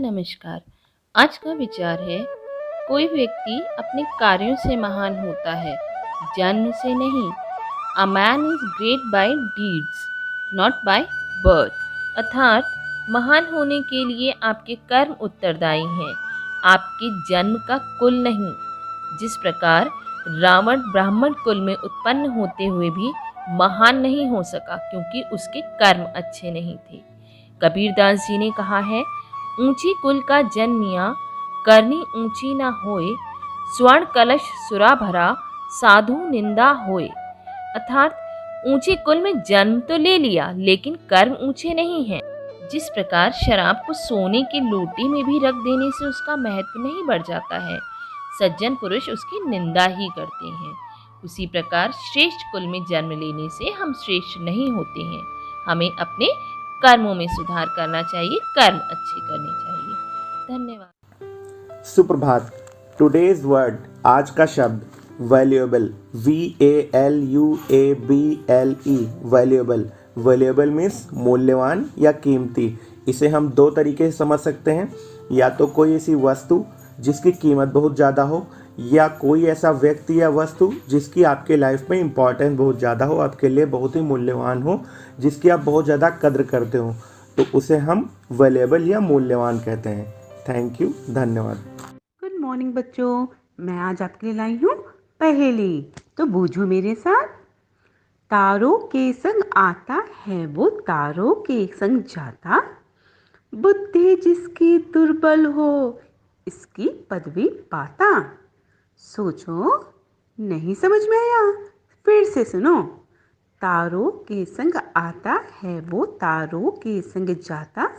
नमस्कार। आज का विचार है, कोई व्यक्ति अपने कार्यों से महान होता है, जन्म से नहीं। A man is great by deeds, not by birth. अर्थात महान होने के लिए आपके कर्म उत्तरदायी हैं, आपके जन्म का कुल नहीं। जिस प्रकार रावण ब्राह्मण कुल में उत्पन्न होते हुए भी महान नहीं हो सका, क्योंकि उसके कर्म अच्छे नहीं थे। कबीरदास जी ने कहा है, ऊंची कुल का जन्मिया, करनी ऊंची ना होए। स्वर्ण कलश सुरा भरा, साधु निंदा होए। अर्थात ऊंचे कुल में जन्म तो ले लिया, लेकिन कर्म ऊंचे नहीं हैं। जिस प्रकार शराब को सोने के लोटे में भी रख देने से उसका महत्व नहीं बढ़ जाता है, सज्जन पुरुष उसकी निंदा ही करते हैं। उसी प्रकार श्रेष्ठ कुल में जन्म लेने से हम श्रेष्ठ नहीं होते हैं। हमें अपने कर्मों में सुधार करना चाहिए, कर्म अच्छे करने चाहिए। धन्यवाद। सुप्रभात। टुडेज वर्ड, आज का शब्द valuable, VALUABLE, valuable. Valuable means मूल्यवान या कीमती। इसे हम दो तरीके से समझ सकते हैं, या तो कोई ऐसी वस्तु जिसकी कीमत बहुत ज़्यादा हो, या कोई ऐसा व्यक्ति या वस्तु जिसकी आपके लाइफ में इम्पोर्टेंस बहुत ज़्यादा हो, आपके लिए बहुत ही मूल्यवान हो, जिसकी आप बहुत ज़्यादा कद्र करते हो, तो उसे हम वैल्यूएबल या मूल्यवान कहते हैं। थैंक यू, धन्यवाद। गुड मॉर्निंग बच्चों, मैं आज आपके लिए लाई हूँ पहेली, तो बूझो मेरे साथ। तारों के संग आता है वो तारों के संग जाता, बुद्धि जिसकी दुर्बल हो इसकी पदवी पाता। सोचो, नहीं समझ में आया? फिर से सुनो। तारों के संग आता है वो तारों के संग जाता,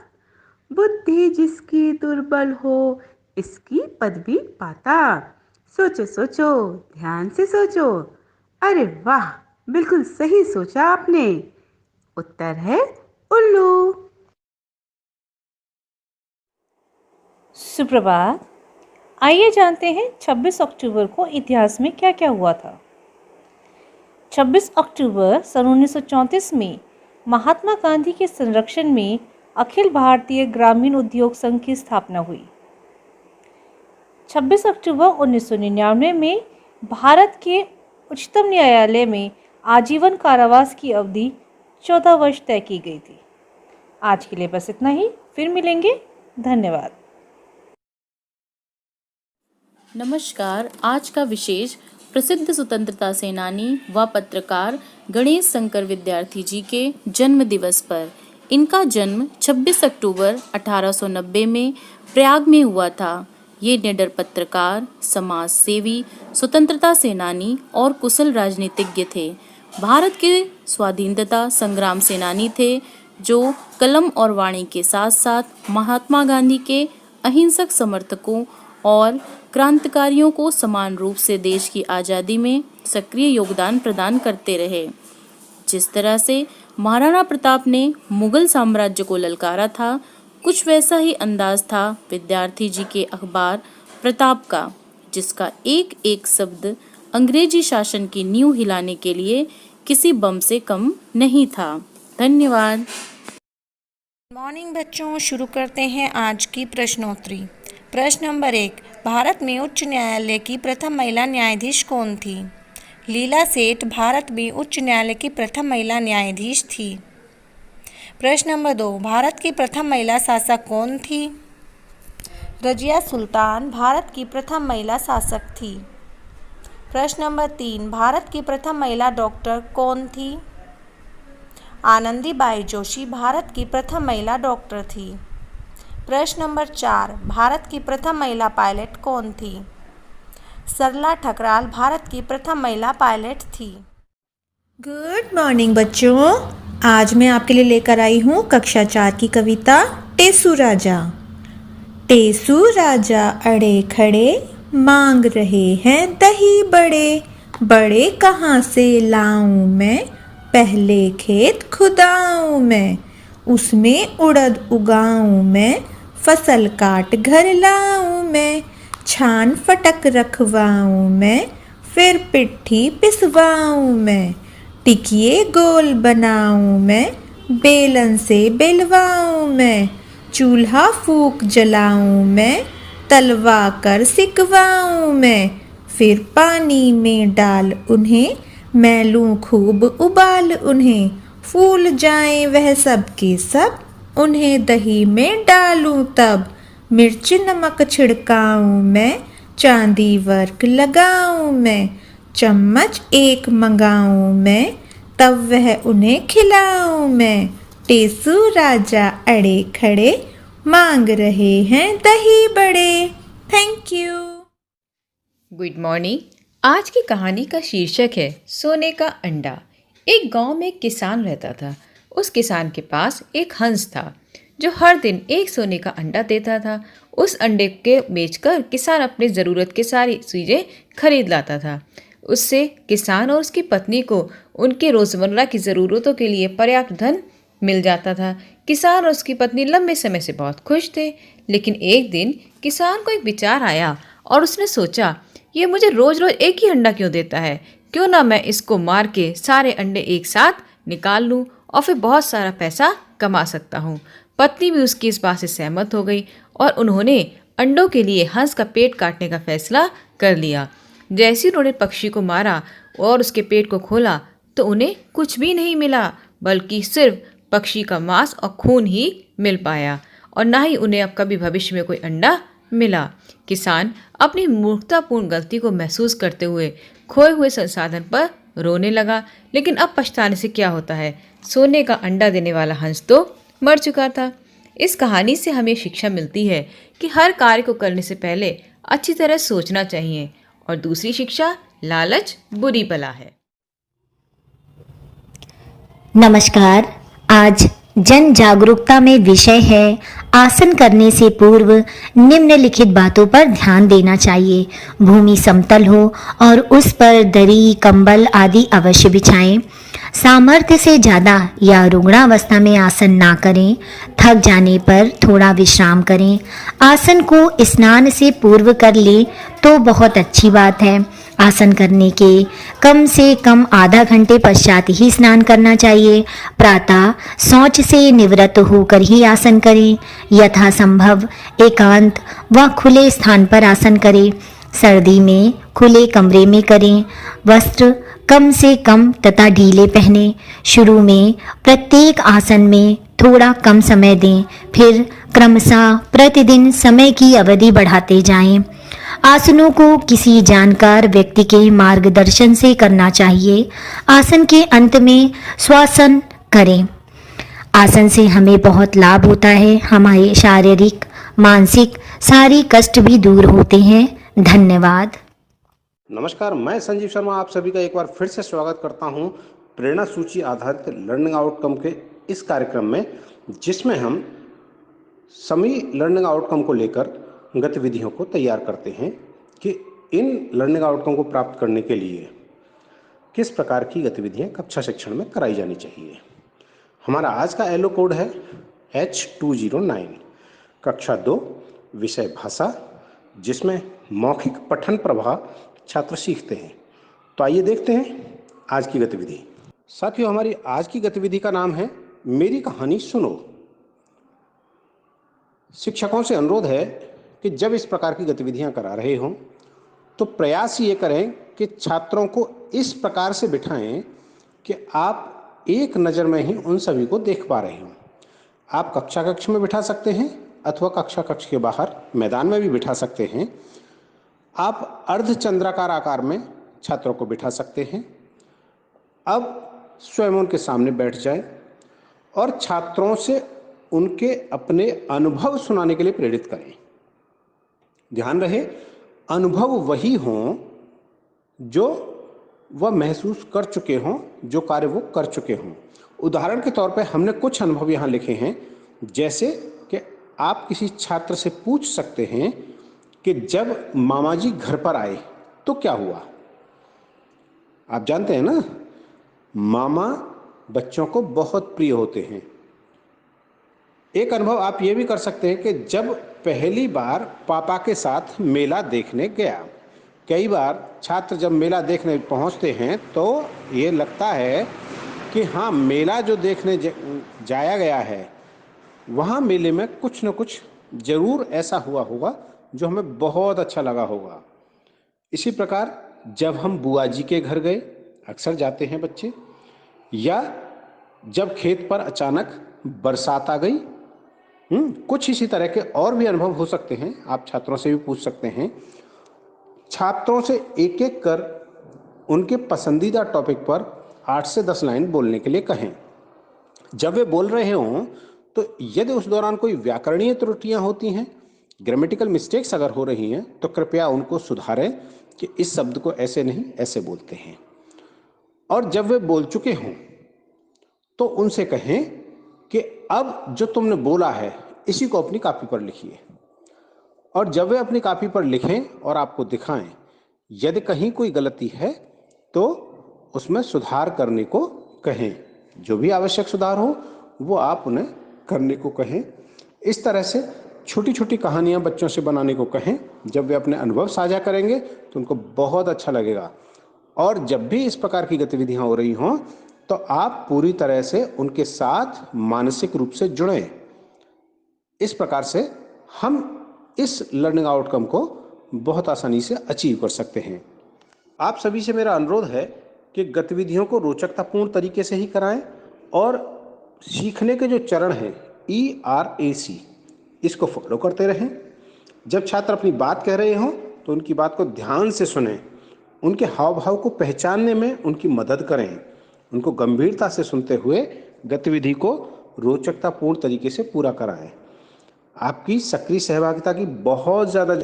बुद्धि जिसकी दुर्बल हो इसकी पदवी पाता। सोचो सोचो, ध्यान से सोचो। अरे वाह, बिल्कुल सही सोचा आपने। उत्तर है उल्लू। सुप्रभात। आइए जानते हैं 26 अक्टूबर को इतिहास में क्या क्या हुआ था। 26 अक्टूबर सन 1934 में महात्मा गांधी के संरक्षण में अखिल भारतीय ग्रामीण उद्योग संघ की स्थापना हुई। 26 अक्टूबर 1999 में भारत के उच्चतम न्यायालय में आजीवन कारावास की अवधि 14 वर्ष तय की गई थी। आज के लिए बस इतना ही, फिर मिलेंगे। धन्यवाद। नमस्कार। आज का विशेष प्रसिद्ध स्वतंत्रता सेनानी व पत्रकार गणेश शंकर विद्यार्थी जी के जन्म दिवस पर। इनका जन्म 26 अक्टूबर 1890 में प्रयाग में हुआ था। ये निडर पत्रकार, समाज सेवी, स्वतंत्रता सेनानी और कुशल राजनीतिज्ञ थे। भारत के स्वाधीनता संग्राम सेनानी थे, जो कलम और वाणी के साथ साथ महात्मा गांधी के अहिंसक समर्थकों और क्रांतिकारियों को समान रूप से देश की आज़ादी में सक्रिय योगदान प्रदान करते रहे। जिस तरह से महाराणा प्रताप ने मुगल साम्राज्य को ललकारा था, कुछ वैसा ही अंदाज था विद्यार्थी जी के अखबार प्रताप का, जिसका एक एक शब्द अंग्रेजी शासन की नींव हिलाने के लिए किसी बम से कम नहीं था। धन्यवाद। मॉर्निंग बच्चों, शुरू करते हैं आज की प्रश्नोत्तरी। प्रश्न नंबर 1, भारत में उच्च न्यायालय की प्रथम महिला न्यायाधीश कौन थी? लीला सेठ भारत में उच्च न्यायालय की प्रथम महिला न्यायाधीश थी। प्रश्न नंबर 2, भारत की प्रथम महिला शासक कौन थी? रजिया सुल्तान भारत की प्रथम महिला शासक थी। प्रश्न नंबर 3, भारत की प्रथम महिला डॉक्टर कौन थी? आनंदीबाई जोशी भारत की प्रथम महिला डॉक्टर थी। प्रश्न नंबर 4, भारत की प्रथम महिला पायलट कौन थी? सरला ठकराल भारत की प्रथम महिला पायलट थी। गुड मॉर्निंग बच्चों, आज मैं आपके लिए लेकर आई हूँ कक्षा 4 की कविता टेसू राजा। टेसू राजा अड़े खड़े मांग रहे हैं दही बड़े, बड़े कहाँ से लाऊं मैं, पहले खेत खुदाऊं मैं, उसमें उड़द उगाऊं मैं, फसल काट घर लाऊं मैं, छान फटक रखवाऊं मैं, फिर पिट्ठी पिसवाऊं मैं, टिकिए गोल बनाऊं मैं, बेलन से बेलवाऊं मैं, चूल्हा फूक जलाऊं मैं, तलवा कर सिकवाऊं मैं, फिर पानी में डाल उन्हें, मैं लूं खूब उबाल उन्हें, फूल जाएं वह सब के सब, उन्हें दही में डालूं तब, मिर्च नमक छिड़काऊं मैं, चांदी वर्क लगाऊं मैं, चम्मच एक मंगाऊं मैं, तब वह उन्हें खिलाऊं मैं। टेसू राजा अड़े खड़े, मांग रहे हैं दही बड़े। Thank you. Good morning. आज की कहानी का शीर्षक है सोने का अंडा। एक गांव में एक किसान रहता था। उस किसान के पास एक हंस था जो हर दिन एक सोने का अंडा देता था। उस अंडे के बेचकर किसान अपनी ज़रूरत की सारी चीज़ें खरीद लाता था। उससे किसान और उसकी पत्नी को उनके रोज़मर्रा की ज़रूरतों के लिए पर्याप्त धन मिल जाता था। किसान और उसकी पत्नी लंबे समय से बहुत खुश थे। लेकिन एक दिन किसान को एक विचार आया और उसने सोचा, ये मुझे रोज़ रोज़ एक ही अंडा क्यों देता है, क्यों ना मैं इसको मार के सारे अंडे एक साथ निकाल लूँ और फिर बहुत सारा पैसा कमा सकता हूँ। पत्नी भी उसकी इस बात से सहमत हो गई और उन्होंने अंडों के लिए हंस का पेट काटने का फैसला कर लिया। जैसे ही उन्होंने पक्षी को मारा और उसके पेट को खोला तो उन्हें कुछ भी नहीं मिला, बल्कि सिर्फ पक्षी का मांस और खून ही मिल पाया और ना ही उन्हें अब कभी भविष्य में कोई अंडा मिला। किसान अपनी मूर्खतापूर्ण गलती को महसूस करते हुए खोए हुए संसाधन पर रोने लगा। लेकिन अब पछताने से क्या होता है, सोने का अंडा देने वाला हंस तो मर चुका था। इस कहानी से हमें शिक्षा मिलती है कि हर कार्य को करने से पहले अच्छी तरह सोचना चाहिए। और दूसरी शिक्षा, लालच बुरी बला है। नमस्कार। आज जन जागरूकता में विषय है आसन करने से पूर्व निम्नलिखित बातों पर ध्यान देना चाहिए। भूमि समतल हो और उस पर दरी, कंबल आदि अवश्य बिछाएं। सामर्थ्य से ज़्यादा या रुग्णावस्था में आसन ना करें। थक जाने पर थोड़ा विश्राम करें। आसन को स्नान से पूर्व कर ले तो बहुत अच्छी बात है। आसन करने के कम से कम आधा घंटे पश्चात ही स्नान करना चाहिए। प्रातः शौच से निवृत्त होकर ही आसन करें। यथासंभव एकांत व खुले स्थान पर आसन करें। सर्दी में खुले कमरे में करें। वस्त्र कम से कम तथा ढीले पहने। शुरू में प्रत्येक आसन में थोड़ा कम समय दें, फिर क्रमशः प्रतिदिन समय की अवधि बढ़ाते जाएं। आसनों को किसी जानकार व्यक्ति के मार्गदर्शन से करना चाहिए। आसन के अंत में श्वासन करें। आसन से हमें बहुत लाभ होता है। हमारे शारीरिक, मानसिक सारी कष्ट भी दूर होते हैं। धन्यवाद। नमस्कार, मैं संजीव शर्मा आप सभी का एक बार फिर से स्वागत करता हूं प्रेरणा सूची आधारित लर्निंग आउटकम के इस कार्यक्रम में, जिसमें हम सभी लर्निंग आउटकम को लेकर गतिविधियों को तैयार करते हैं कि इन लर्निंग आउटकम को प्राप्त करने के लिए किस प्रकार की गतिविधियां कक्षा शिक्षण में कराई जानी चाहिए। हमारा आज का एलो कोड है H209, कक्षा 2, विषय भाषा, जिसमें मौखिक पठन प्रवाह छात्र सीखते हैं। तो आइए देखते हैं आज की गतिविधि। साथियों, हमारी आज की गतिविधि का नाम है मेरी कहानी सुनो। शिक्षकों से अनुरोध है कि जब इस प्रकार की गतिविधियां करा रहे हों तो प्रयास ये करें कि छात्रों को इस प्रकार से बिठाएं कि आप एक नज़र में ही उन सभी को देख पा रहे हों। आप कक्षा कक्ष में बिठा सकते हैं अथवा कक्षा कक्ष के बाहर मैदान में भी बिठा सकते हैं। आप अर्धचंद्राकार आकार में छात्रों को बिठा सकते हैं। अब स्वयं उनके सामने बैठ जाएं और छात्रों से उनके अपने अनुभव सुनाने के लिए प्रेरित करें। ध्यान रहे, अनुभव वही हों जो वह महसूस कर चुके हों, जो कार्य वो कर चुके हों। उदाहरण के तौर पे हमने कुछ अनुभव यहाँ लिखे हैं, जैसे कि आप किसी छात्र से पूछ सकते हैं कि जब मामा जी घर पर आए तो क्या हुआ। आप जानते हैं ना, मामा बच्चों को बहुत प्रिय होते हैं। एक अनुभव आप ये भी कर सकते हैं कि जब पहली बार पापा के साथ मेला देखने गया। कई बार छात्र जब मेला देखने पहुंचते हैं तो ये लगता है कि हाँ, मेला जो देखने जाया गया है वहाँ मेले में कुछ न कुछ जरूर ऐसा हुआ होगा जो हमें बहुत अच्छा लगा होगा। इसी प्रकार जब हम बुआ जी के घर गए, अक्सर जाते हैं बच्चे, या जब खेत पर अचानक बरसात आ गई, कुछ इसी तरह के और भी अनुभव हो सकते हैं। आप छात्रों से भी पूछ सकते हैं। छात्रों से एक एक कर उनके पसंदीदा टॉपिक पर 8 से 10 लाइन बोलने के लिए कहें। जब वे बोल रहे हों तो यदि उस दौरान कोई व्याकरणीय त्रुटियां होती हैं, ग्रामेटिकल मिस्टेक्स अगर हो रही हैं, तो कृपया उनको सुधारें कि इस शब्द को ऐसे नहीं ऐसे बोलते हैं। और जब वे बोल चुके हों तो उनसे कहें कि अब जो तुमने बोला है इसी को अपनी कॉपी पर लिखिए। और जब वे अपनी कॉपी पर लिखें और आपको दिखाएं, यदि कहीं कोई गलती है तो उसमें सुधार करने को कहें। जो भी आवश्यक सुधार हो वो आप उन्हें करने को कहें। इस तरह से छोटी छोटी कहानियां बच्चों से बनाने को कहें। जब वे अपने अनुभव साझा करेंगे तो उनको बहुत अच्छा लगेगा। और जब भी इस प्रकार की गतिविधियां हो रही हों तो आप पूरी तरह से उनके साथ मानसिक रूप से जुड़ें। इस प्रकार से हम इस लर्निंग आउटकम को बहुत आसानी से अचीव कर सकते हैं। आप सभी से मेरा अनुरोध है कि गतिविधियों को रोचकतापूर्ण तरीके से ही कराएं और सीखने के जो चरण हैं ERAC, इसको फॉलो करते रहें। जब छात्र अपनी बात कह रहे हों तो उनकी बात को ध्यान से सुनें, उनके हाव भाव को पहचानने में उनकी मदद करें, उनको गंभीरता से सुनते हुए गतिविधि को रोचकतापूर्ण तरीके से पूरा कराएं। आपकी सक्रिय सहभागिता की बहुत ज़्यादा,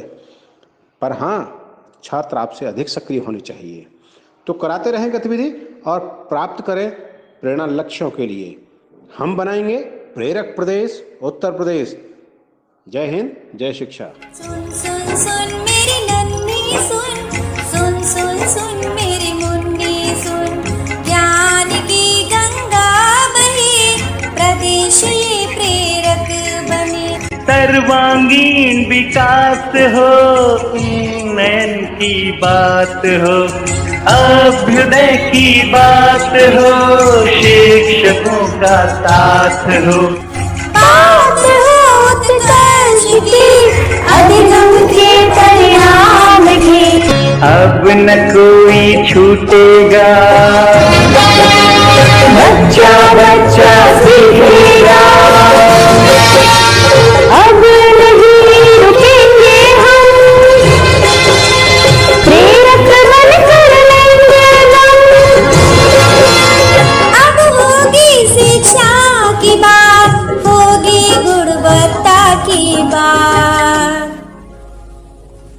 पर हाँ, छात्र आपसे अधिक सक्रिय होने चाहिए। तो कराते रहें गतिविधि और प्राप्त करें प्रेरणा लक्ष्यों के लिए। हम बनाएंगे प्रेरक प्रदेश उत्तर प्रदेश। जय हिंद, जय शिक्षा। सुन सुन सुन मेरी नन्ही सुन, सुन सुन सुन मेरी मुन्नी सुन, ज्ञान की गंगा बहे, प्रदेश ये प्रेरक बने। सर्वांगीण विकास हो, उन्नयन की बात हो, अभ्युदय की बात हो, शिक्षकों का साथ हो, बात हो उत्कर्ष की, अधिगम के परिणाम की। अब न कोई छूटेगा, बच्चा बच्चा सीखेगा, अब नहीं रुकेंगे हम, प्रेरक बनकर लेंगे दम। अब होगी शिक्षा की बात, होगी गुणवत्ता की बात।